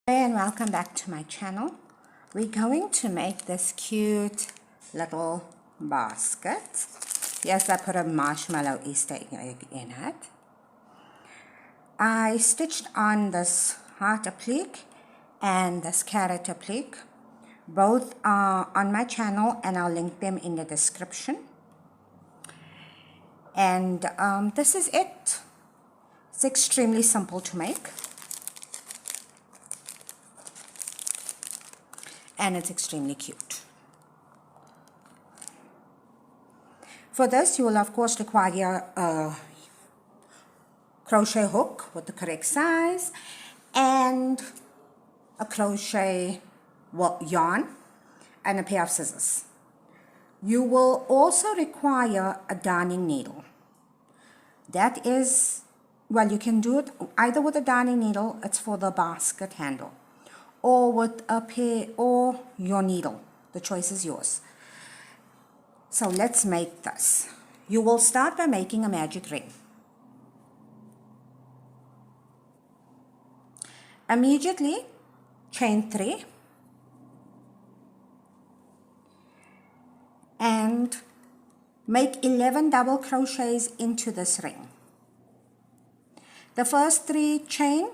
Hey, and welcome back to my channel. We're going to make this cute little basket. Yes, I put a marshmallow Easter egg in it. I stitched on this heart applique and this carrot applique. Both are on my channel and I'll link them in the description. And this is it. It's extremely simple to make. And it's extremely cute. For this, you will of course require a crochet hook with the correct size and a crochet yarn and a pair of scissors. You will also require a darning needle. That is, well, you can do it either with a darning needle, it's for the basket handle, or with a pair or your needle. The choice is yours. So let's make this. You will start by making a magic ring. Immediately chain 3 and make 11 double crochets into this ring. The first 3 chain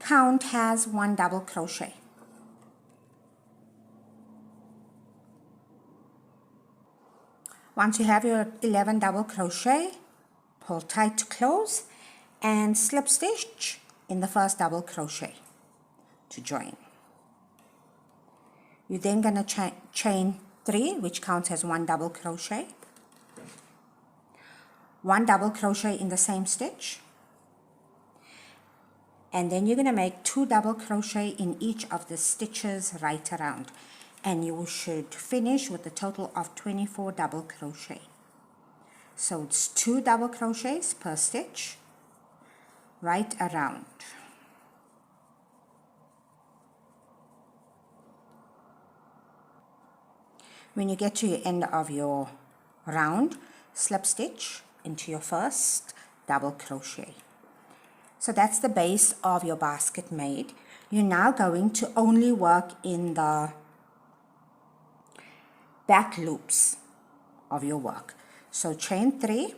count as 1 double crochet. Once you have your 11 double crochet, pull tight to close and slip stitch in the first double crochet to join. You're then going to chain 3, which counts as 1 double crochet, 1 double crochet in the same stitch, and then you're going to make 2 double crochet in each of the stitches right around, and you should finish with a total of 24 double crochet. So it's 2 double crochets per stitch right around. When you get to the end of your round, slip stitch into your first double crochet. So that's the base of your basket made. You're now going to only work in the back loops of your work. So chain 3,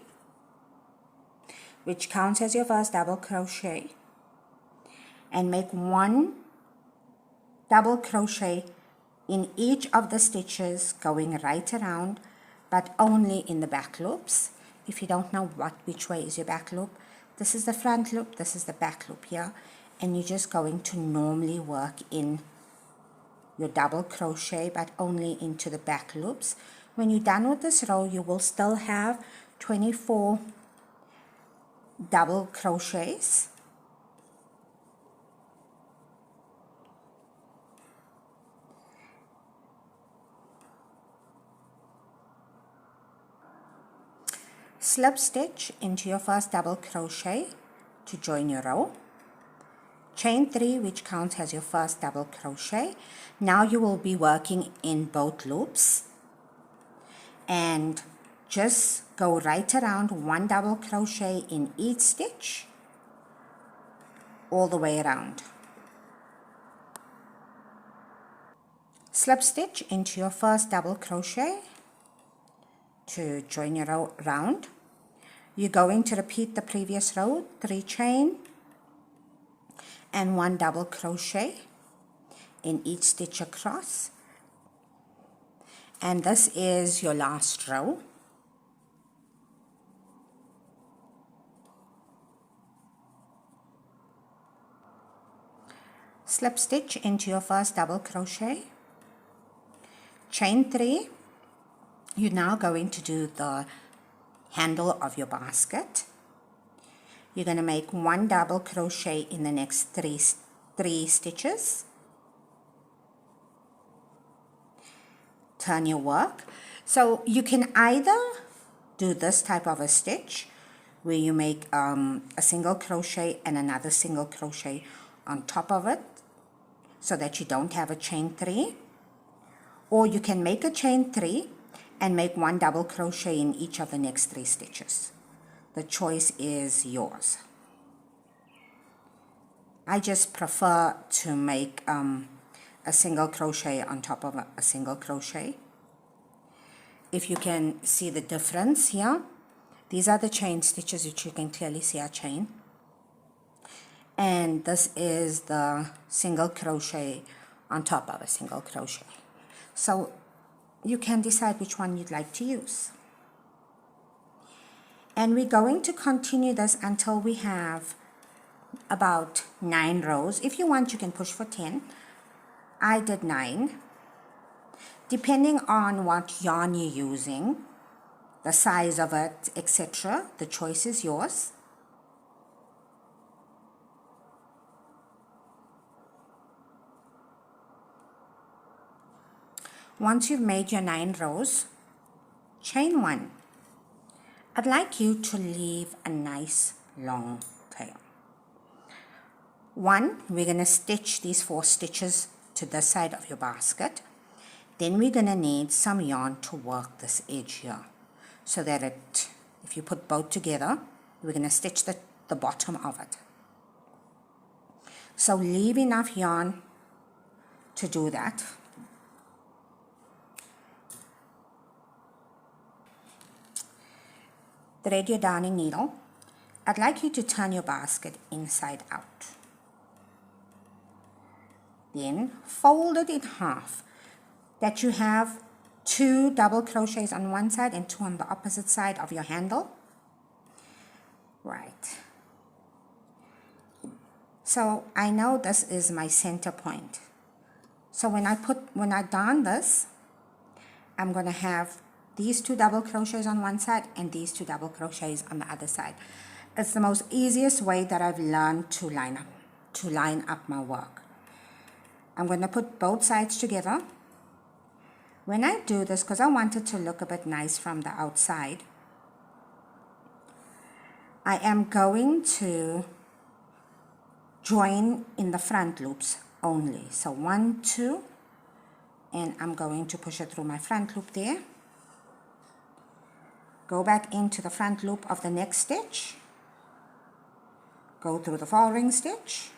which counts as your first double crochet, and make 1 double crochet in each of the stitches going right around, but only in the back loops. If you don't know which way is your back loop, this is the front loop, this is the back loop here, and you're just going to normally work in your double crochet, but only into the back loops. When you're done with this row, you will still have 24 double crochets. Slip stitch into your first double crochet to join your row. Chain 3, which counts as your first double crochet. Now you will be working in both loops, and just go right around 1 double crochet in each stitch all the way around. Slip stitch into your first double crochet to join your row round. You're going to repeat the previous row, 3 chain and 1 double crochet in each stitch across, and this is your last row. Slip stitch into your first double crochet, chain 3. You're now going to do the handle of your basket. You're going to make 1 double crochet in the next 3 stitches. Turn your work. So you can either do this type of a stitch where you make a single crochet and another single crochet on top of it so that you don't have a chain 3, or you can make a chain 3 and make 1 double crochet in each of the next 3 stitches. The choice is yours. I just prefer to make a single crochet on top of a single crochet. If you can see the difference here, these are the chain stitches, which you can clearly see are chain. And this is the single crochet on top of a single crochet. So you can decide which one you'd like to use. And we're going to continue this until we have about 9 rows. If you want, you can push for 10. I did 9. Depending on what yarn you're using, the size of it, etc., the choice is yours. Once you've made your 9 rows, chain 1. I'd like you to leave a nice long tail. 1, we're going to stitch these 4 stitches to the side of your basket. Then we're going to need some yarn to work this edge here, so that it, if you put both together, we're going to stitch the bottom of it. So leave enough yarn to do that. Thread your darning needle. I'd like you to turn your basket inside out. Then fold it in half, that you have 2 double crochets on one side and 2 on the opposite side of your handle. Right. So I know this is my center point. So when I darn this, I'm going to have these 2 double crochets on one side and these 2 double crochets on the other side. It's the most easiest way that I've learned to line up my work. I'm going to put both sides together. When I do this, because I want it to look a bit nice from the outside, I am going to join in the front loops only. So 1, 2, and I'm going to push it through my front loop there. Go back into the front loop of the next stitch. Go through the following stitch.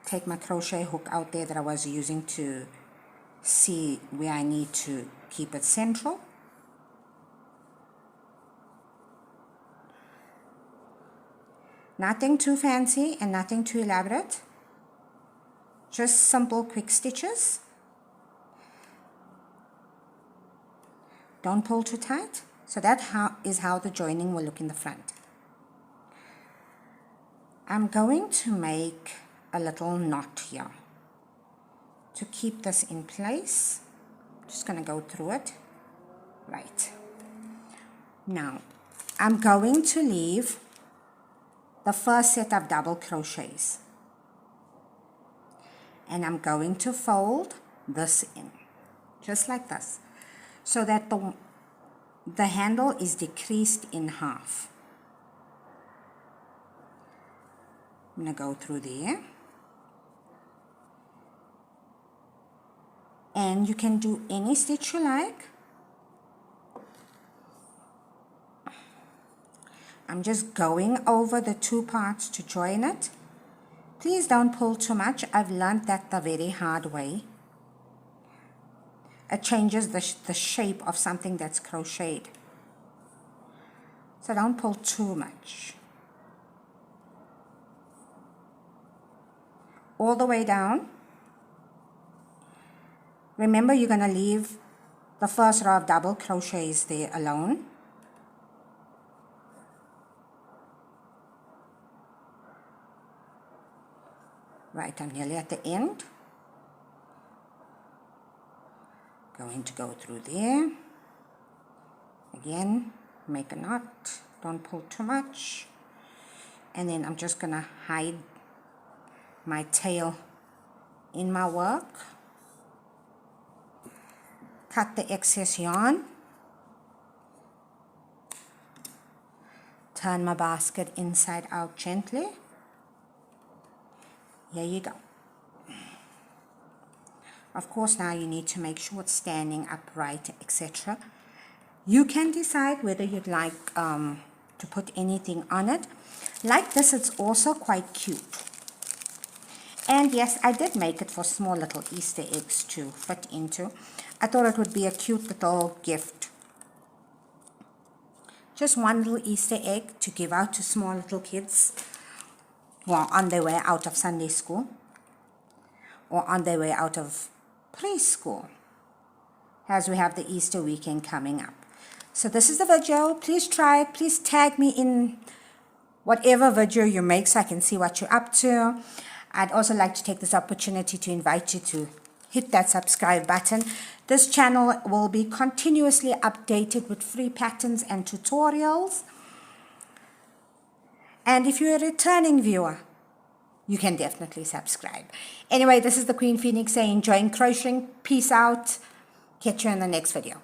Take my crochet hook out there that I was using to see where I need to keep it central. Nothing too fancy and nothing too elaborate. Just simple, quick stitches. Don't pull too tight. So that is how the joining will look in the front. I'm going to make a little knot here to keep this in place. Just going to go through it. Right. Now, I'm going to leave the first set of double crochets. And I'm going to fold this in, just like this, so that the handle is decreased in half. I'm going to go through there. And you can do any stitch you like. I'm just going over the 2 parts to join it. Please don't pull too much. I've learned that the very hard way. It changes the shape of something that's crocheted. So don't pull too much. All the way down. Remember, you're going to leave the first row of double crochets there alone. Right, I'm nearly at the end. Going to go through there. Again, make a knot. Don't pull too much. And then I'm just going to hide my tail in my work. Cut the excess yarn. Turn my basket inside out gently. Here you go. Of course, now you need to make sure it's standing upright, etc. You can decide whether you'd like to put anything on it. Like this, it's also quite cute. And yes, I did make it for small little Easter eggs to fit into. I thought it would be a cute little gift. Just one little Easter egg to give out to small little kids who are on their way out of Sunday school or on their way out of preschool, as we have the Easter weekend coming up. So this is the video. Please try it. Please tag me in whatever video you make so I can see what you're up to. I'd also like to take this opportunity to invite you to hit that subscribe button. This channel will be continuously updated with free patterns and tutorials. And if you're a returning viewer, you can definitely subscribe. Anyway, this is the Queen Phoenix saying, enjoying crocheting. Peace out. Catch you in the next video.